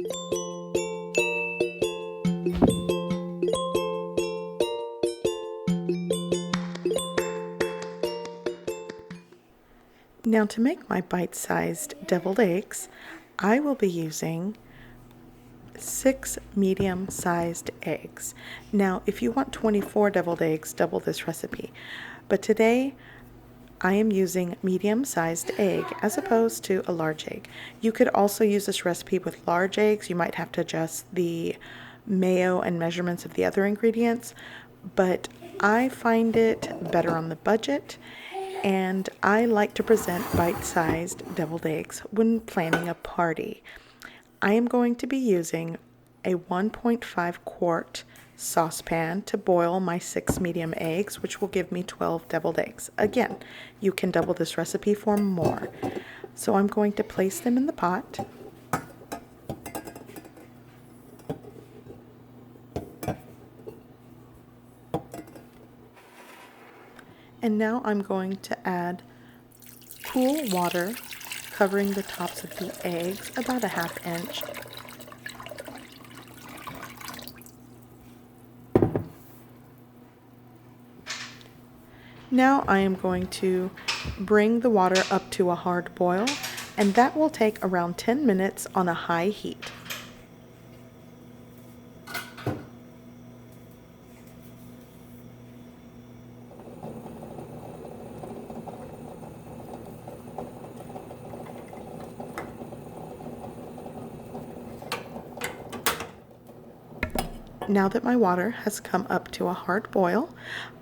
Now to make my bite-sized deviled eggs, I will be using 6 medium-sized eggs. Now, if you want 24 deviled eggs, double this recipe. But today, I am using medium-sized egg as opposed to a large egg. You could also use this recipe with large eggs. You might have to adjust the mayo and measurements of the other ingredients, but I find it better on the budget, and I like to present bite-sized deviled eggs when planning a party. I am going to be using a 1.5 quart saucepan to boil my 6 medium eggs, which will give me 12 deviled eggs. Again, you can double this recipe for more. So I'm going to place them in the pot. And now I'm going to add cool water, covering the tops of the eggs about a ½ inch. Now I am going to bring the water up to a hard boil, and that will take around 10 minutes on a high heat. Now that my water has come up to a hard boil,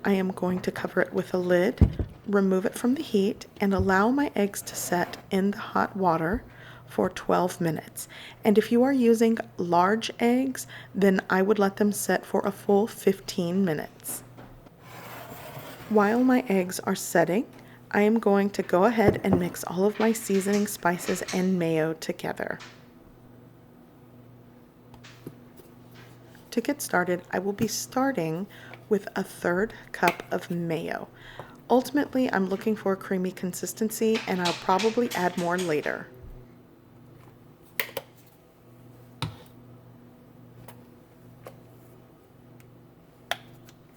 I am going to cover it with a lid, remove it from the heat, and allow my eggs to set in the hot water for 12 minutes. And if you are using large eggs, then I would let them set for a full 15 minutes. While my eggs are setting, I am going to go ahead and mix all of my seasoning, spices, and mayo together. To get started, I will be starting with a 1/3 cup of mayo. Ultimately, I'm looking for a creamy consistency, and I'll probably add more later.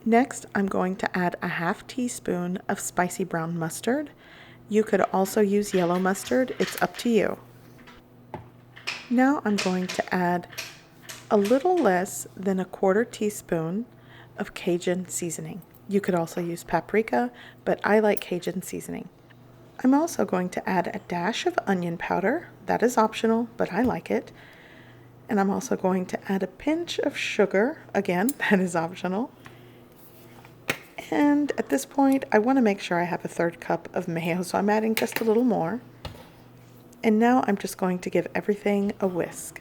Next, I'm going to add a ½ teaspoon of spicy brown mustard. You could also use yellow mustard, it's up to you. Now I'm going to add a little less than a 1/4 teaspoon of Cajun seasoning. You could also use paprika, but I like Cajun seasoning. I'm also going to add a dash of onion powder. That is optional, but I like it. And I'm also going to add a pinch of sugar. Again, that is optional. And at this point, I want to make sure I have a 1/3 cup of mayo, so I'm adding just a little more. And now I'm just going to give everything a whisk.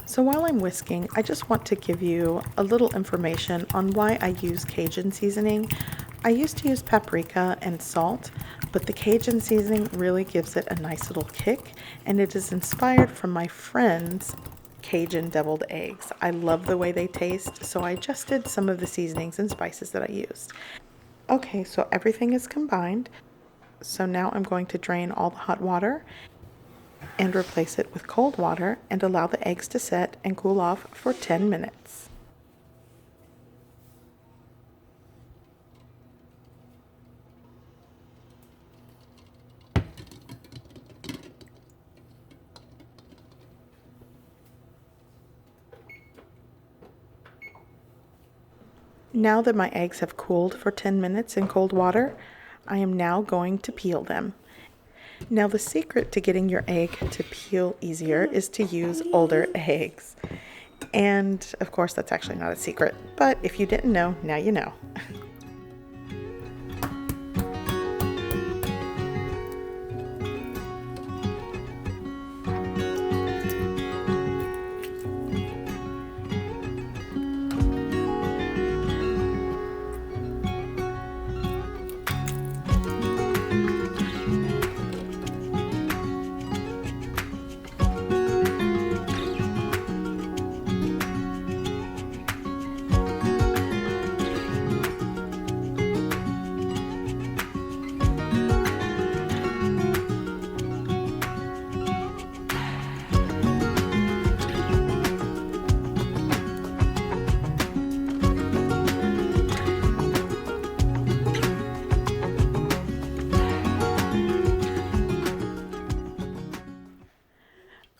So while I'm whisking, I just want to give you a little information on why I use Cajun seasoning. I used to use paprika and salt, but the Cajun seasoning really gives it a nice little kick, and it is inspired from my friend's Cajun deviled eggs. I love the way they taste, so I adjusted some of the seasonings and spices that I used. Okay, so everything is combined. So now I'm going to drain all the hot water and replace it with cold water and allow the eggs to set and cool off for 10 minutes. Now that my eggs have cooled for 10 minutes in cold water, I am now going to peel them. Now the secret to getting your egg to peel easier is to use older eggs. And of course that's actually not a secret, but if you didn't know, now you know.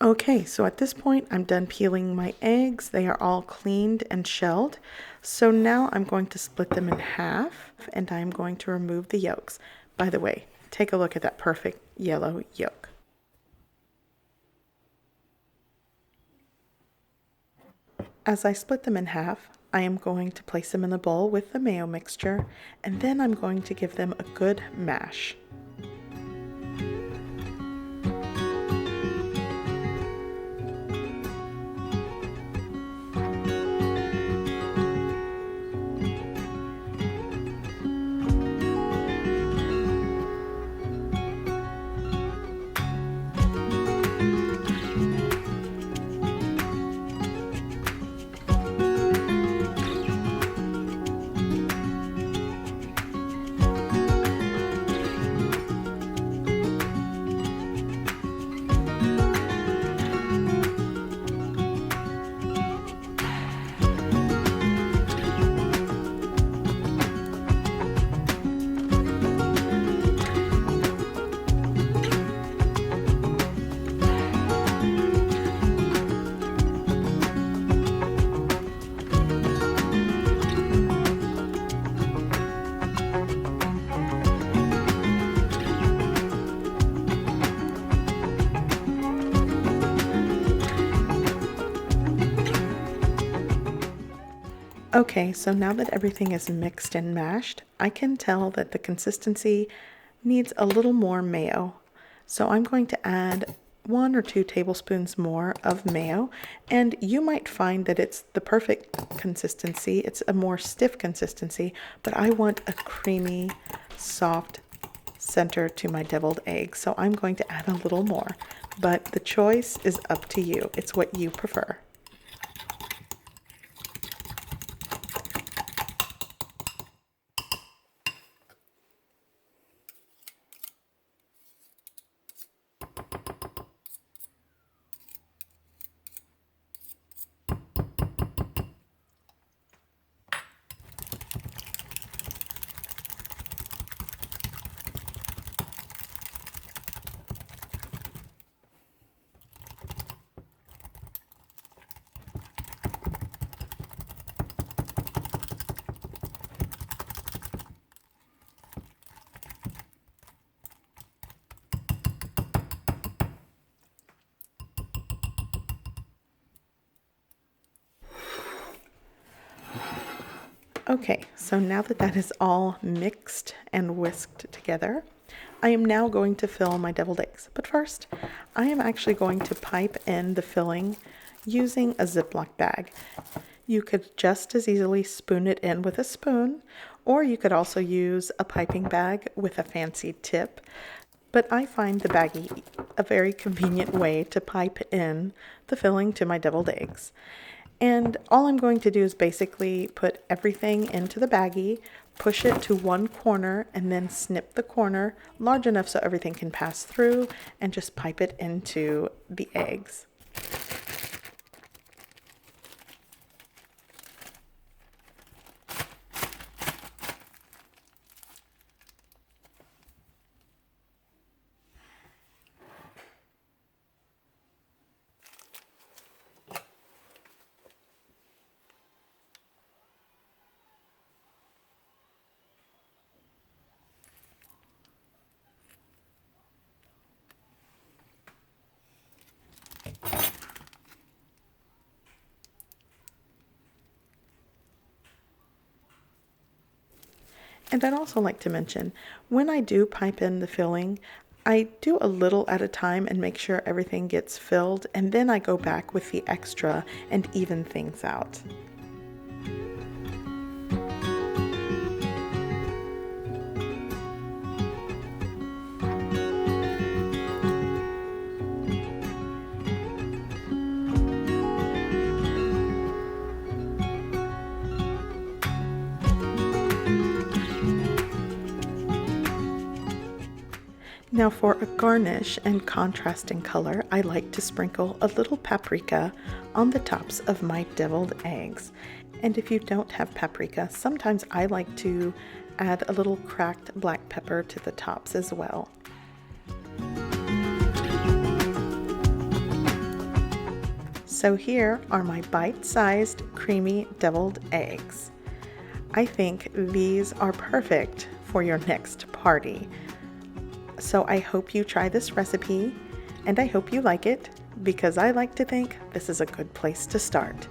Okay, so at this point, I'm done peeling my eggs. They are all cleaned and shelled. So now I'm going to split them in half, and I'm going to remove the yolks. By the way, take a look at that perfect yellow yolk. As I split them in half, I am going to place them in a bowl with the mayo mixture, and then I'm going to give them a good mash. Okay, so now that everything is mixed and mashed, I can tell that the consistency needs a little more mayo. So I'm going to add 1 or 2 tablespoons more of mayo, and you might find that it's the perfect consistency. It's a more stiff consistency, but I want a creamy, soft center to my deviled eggs, so I'm going to add a little more. But the choice is up to you. It's what you prefer. Okay, so now that that is all mixed and whisked together, I am now going to fill my deviled eggs. But first, I am actually going to pipe in the filling using a ziploch bag. You could just as easily spoon it in with a spoon, or you could also use a piping bag with a fancy tip. But I find the baggie a very convenient way to pipe in the filling to my deviled eggs. And all I'm going to do is basically put everything into the baggie, push it to one corner, and then snip the corner large enough so everything can pass through, and just pipe it into the eggs. And I'd also like to mention, when I do pipe in the filling, I do a little at a time and make sure everything gets filled, and then I go back with the extra and even things out. Now for a garnish and contrast in color, I like to sprinkle a little paprika on the tops of my deviled eggs. And if you don't have paprika, sometimes I like to add a little cracked black pepper to the tops as well. So here are my bite-sized creamy deviled eggs. I think these are perfect for your next party. So I hope you try this recipe, and I hope you like it, because I like to think this is a good place to start.